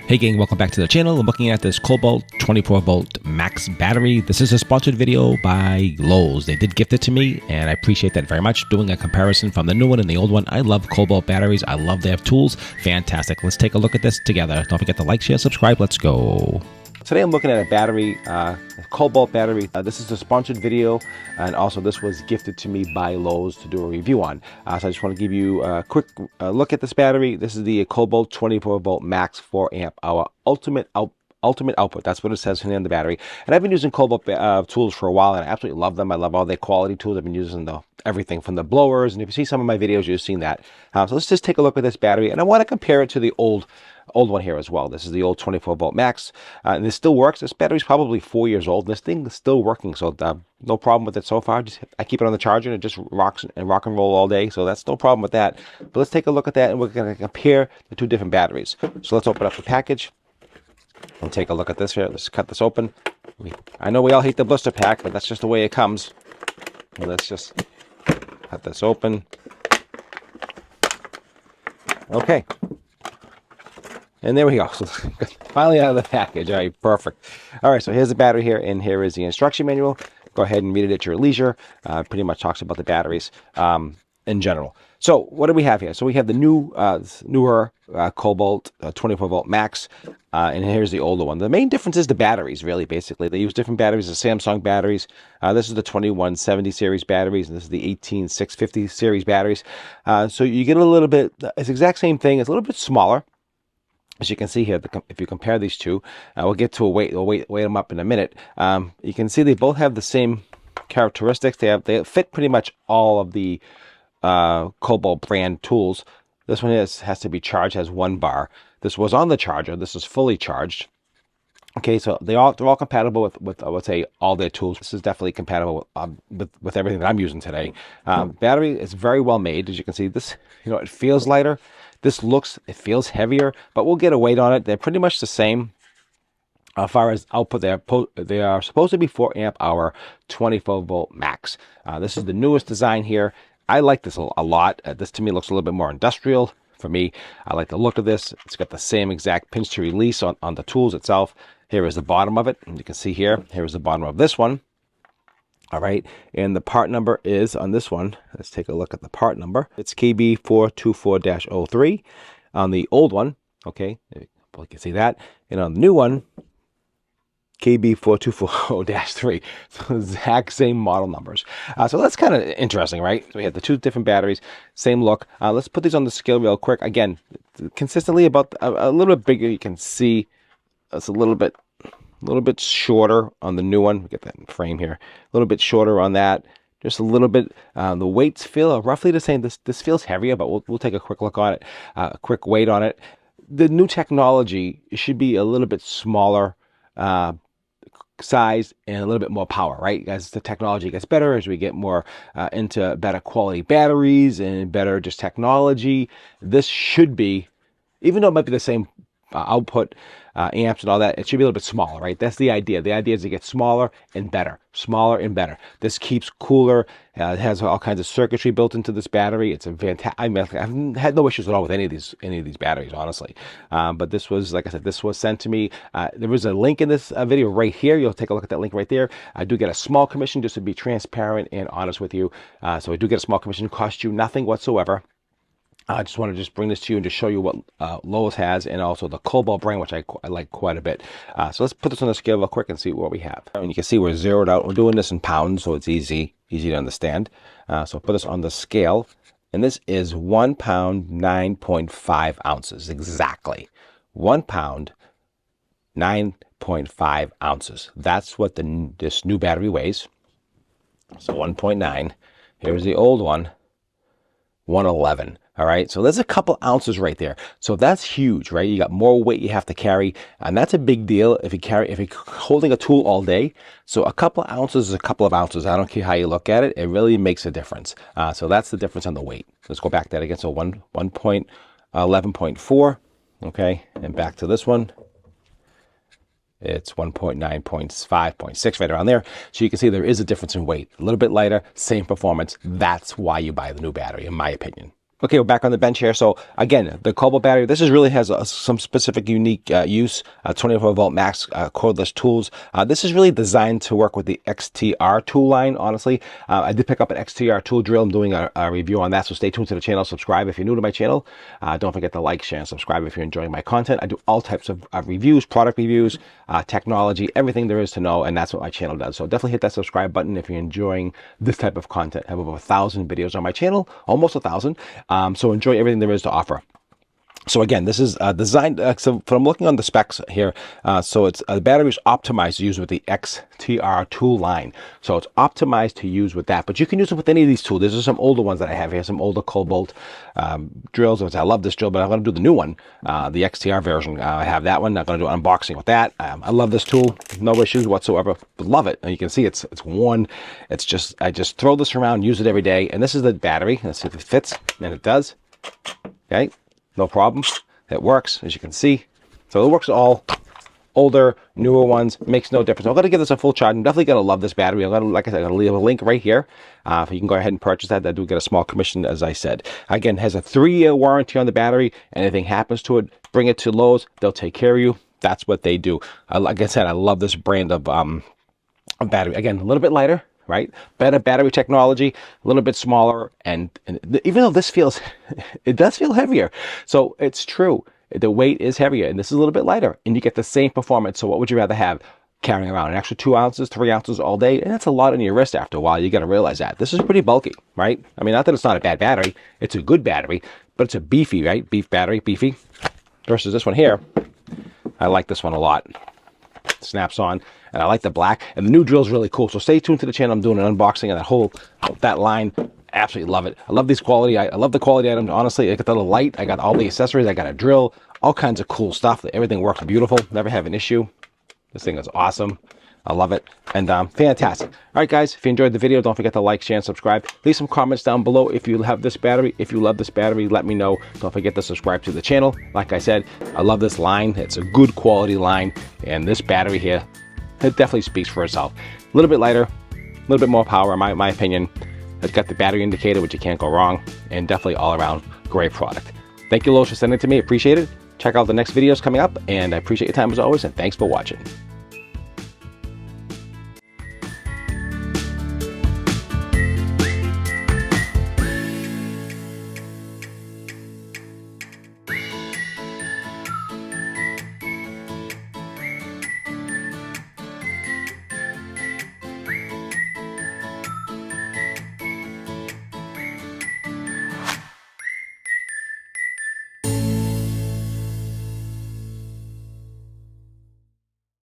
Hey gang, welcome back to the channel. I'm looking at this Kobalt 24 volt max battery. This is a sponsored video by Lowe's. They did gift it to me and I appreciate that very much. Doing a comparison from the new one and the old one. I love Kobalt batteries. I love their tools. Fantastic. Let's take a look at this together. Don't forget to like, share, subscribe. Let's go. Today I'm looking at a battery, a Kobalt battery. This is a sponsored video, and also this was gifted to me by Lowe's to do a review on. So I just want to give you a quick look at this battery. This is the Kobalt 24 volt max 4 amp hour ultimate output. That's what it says on the battery. And I've been using Kobalt tools for a while, and I absolutely love them. I love all their quality tools. I've been using everything from the blowers, and if you see some of my videos, you've seen that. So let's just take a look at this battery, and I want to compare it to the old one here as well. This is the old 24 volt max, and this still works. This battery's probably 4 years old. This thing is still working, so no problem with it so far. I keep it on the charger, and it just rocks and rock and roll all day, so that's no problem with that. But let's take a look at that, and we're going to compare the two different batteries. So let's open up the package and take a look at this here. Let's cut this open. I know we all hate the blister pack, but that's just the way it comes. So let's just cut this open. Okay. And there we go. So finally out of the package. All right, perfect. All right, so here's the battery here, and here is the instruction manual. Go ahead and read it at your leisure. Pretty much talks about the batteries in general. So what do we have here? So we have the newer Kobalt 24 volt max, and here's the older one. The main difference is the batteries, really, basically. They use different batteries, the Samsung batteries. This is the 2170 series batteries, and this is the 18650 series batteries. So you get a little bit, it's the exact same thing. It's a little bit smaller. As you can see here, if you compare these two, we'll get to we'll weigh them up in a minute. You can see they both have the same characteristics. They fit pretty much all of the Kobalt brand tools. This one has to be charged, has 1 bar. This was on the charger. This is fully charged. Okay, so they're all compatible with I would say all their tools. This is definitely compatible with everything that I'm using today. Battery is very well made. As you can see, this it feels lighter. It feels heavier, but we'll get a weight on it. They're pretty much the same. As far as output, they are supposed to be 4 amp hour 24 volt max. This is the newest design here. I like this a lot. This to me looks a little bit more industrial. For me, I like the look of this. It's got the same exact pinch to release on the tools itself. Here is the bottom of it. And you can see here is the bottom of this one. All right, and the part number is on this one. Let's take a look at the part number. It's KB424-03 on the old one. Okay, you can see that. And on the new one, KB4240-3. So exact same model numbers. So that's kind of interesting, right? So we have the two different batteries, same look. Let's put these on the scale real quick. Again, consistently about a little bit bigger. You can see it's a little bit shorter on the new one. We get that in frame here. A little bit shorter on that. Just a little bit. The weights feel roughly the same. This feels heavier, but we'll take a quick look on it. A quick weight on it. The new technology should be a little bit smaller size and a little bit more power, right? As the technology gets better, as we get more into better quality batteries and better just technology, this should be, even though it might be the same output, amps and all that, it should be a little bit smaller, right? That's the idea. The idea is to get smaller and better. This keeps cooler. It has all kinds of circuitry built into this battery. It's a fantastic. I've had no issues at all with any of these batteries, honestly. But this was, like I said, this was sent to me. There was a link in this video right here. You'll take a look at that link right there. I do get a small commission, just to be transparent and honest with you. So I do get a small commission. It costs you nothing whatsoever. I just want to bring this to you and just show you what Lowe's has, and also the Kobalt brand, which I like quite a bit. So let's put this on the scale real quick and see what we have. And you can see we're zeroed out. We're doing this in pounds, so it's easy to understand. So put this on the scale, and this is 1 pound 9.5 ounces exactly. 1 pound 9.5 ounces. That's what this new battery weighs. So 1.9. Here's the old one, 111. All right, so there's a couple ounces right there. So that's huge, right? You got more weight you have to carry, and that's a big deal if you're holding a tool all day. So a couple ounces is a couple of ounces. I don't care how you look at it. It really makes a difference. So that's the difference on the weight. Let's go back to that again. So 1.11.4, okay, and back to this one. It's 1.9.5.6 right around there. So you can see there is a difference in weight. A little bit lighter, same performance. That's why you buy the new battery, in my opinion. Okay, we're back on the bench here. So again, the Kobalt battery, this is really has some specific unique use, 24 volt max cordless tools. This is really designed to work with the XTR tool line, honestly. I did pick up an XTR tool drill. I'm doing a review on that, so stay tuned to the channel. Subscribe if you're new to my channel. Don't forget to like, share, and subscribe if you're enjoying my content. I do all types of reviews, product reviews, technology, everything there is to know, and that's what my channel does. So definitely hit that subscribe button if you're enjoying this type of content. I have over 1,000 videos on my channel, almost 1,000. So enjoy everything there is to offer. So again, this is designed, so from looking on the specs here, so it's the battery is optimized to use with the XTR tool line. So it's optimized to use with that, but you can use it with any of these tools. These are some older ones that I have here, some older Kobalt drills. I love this drill, but I'm going to do the new one, the XTR version. I have that one. I'm going to do an unboxing with that. I love this tool. No issues whatsoever. Love it. And you can see it's worn. It's just, I just throw this around, use it every day. And this is the battery. Let's see if it fits, and it does. Okay. No problem. It works, as you can see. So it works all older, newer ones. Makes no difference. I'm going to give this a full charge. I'm definitely going to love this battery. I'm going to, like I said, I'm going to leave a link right here. If you can go ahead and purchase that. I do get a small commission, as I said. Again, it has a 3-year warranty on the battery. Anything happens to it, bring it to Lowe's. They'll take care of you. That's what they do. Like I said, I love this brand of battery. Again, a little bit lighter. Right? Better battery technology, a little bit smaller. And even though this feels, it does feel heavier. So it's true. The weight is heavier and this is a little bit lighter and you get the same performance. So what would you rather have carrying around? An extra 2 ounces, 3 ounces all day? And that's a lot on your wrist after a while. You got to realize that. This is pretty bulky, right? I mean, not that it's not a bad battery. It's a good battery, but it's a beefy, right? Beef battery, beefy. Versus this one here. I like this one a lot. Snaps on, and I like the black, and the new drill is really cool. So stay tuned to the channel. I'm doing an unboxing of that line. Absolutely love it. I love these quality. I love the quality items. Honestly, I got the little light. I got all the accessories. I got a drill. All kinds of cool stuff. Everything works beautiful. Never have an issue. This thing is awesome. I love it. And fantastic. All right, guys, if you enjoyed the video, don't forget to like, share, and subscribe. Leave some comments down below if you have this battery. If you love this battery, let me know. Don't forget to subscribe to the channel. Like I said, I love this line. It's a good quality line. And this battery here, it definitely speaks for itself. A little bit lighter, a little bit more power, in my opinion. It's got the battery indicator, which you can't go wrong. And definitely all around great product. Thank you, Lowe's, for sending it to me. Appreciate it. Check out the next videos coming up. And I appreciate your time as always. And thanks for watching.